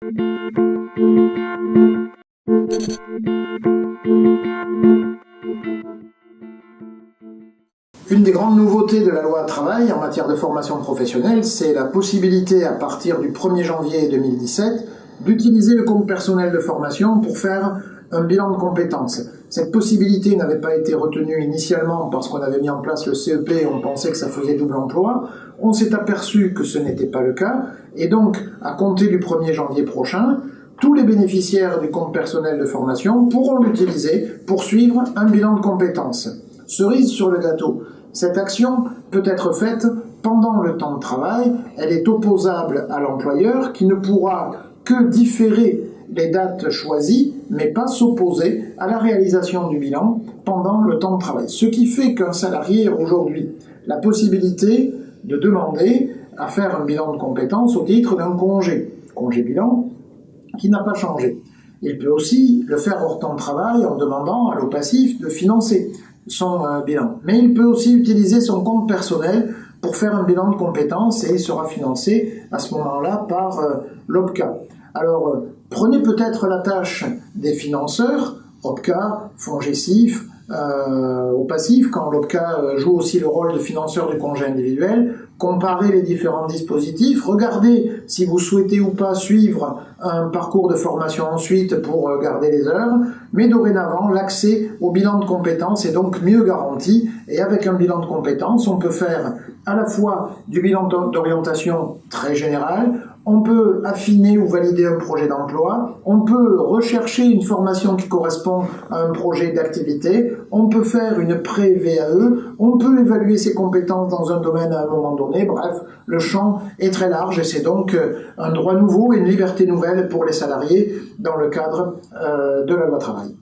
Une des grandes nouveautés de la loi travail en matière de formation professionnelle, c'est la possibilité, à partir du 1er janvier 2017, d'utiliser le compte personnel de formation pour faire un bilan de compétences. Cette possibilité n'avait pas été retenue initialement parce qu'on avait mis en place le CEP et on pensait que ça faisait double emploi. On s'est aperçu que ce n'était pas le cas et donc, à compter du 1er janvier prochain, tous les bénéficiaires du compte personnel de formation pourront l'utiliser pour suivre un bilan de compétences. Cerise sur le gâteau, cette action peut être faite pendant le temps de travail, elle est opposable à l'employeur qui ne pourra que différer les dates choisies, mais pas s'opposer à la réalisation du bilan pendant le temps de travail. Ce qui fait qu'un salarié a aujourd'hui la possibilité de demander à faire un bilan de compétences au titre d'un congé bilan, qui n'a pas changé. Il peut aussi le faire hors temps de travail en demandant à l'OPACIF de financer son bilan. Mais il peut aussi utiliser son compte personnel pour faire un bilan de compétences et il sera financé à ce moment-là par l'OPCA. Alors, prenez peut-être la tâche des financeurs, OPCA, FONGECIF, OPACIF, quand l'OPCA joue aussi le rôle de financeur du congé individuel, comparez les différents dispositifs, regardez si vous souhaitez ou pas suivre un parcours de formation ensuite pour garder les heures, mais dorénavant, l'accès au bilan de compétences est donc mieux garanti, et avec un bilan de compétences, on peut faire à la fois du bilan d'orientation très général, on peut affiner ou valider un projet d'emploi, on peut rechercher une formation qui correspond à un projet d'activité, on peut faire une pré-VAE, on peut évaluer ses compétences dans un domaine à un moment donné, bref, le champ est très large et c'est donc un droit nouveau et une liberté nouvelle pour les salariés dans le cadre de la loi travail.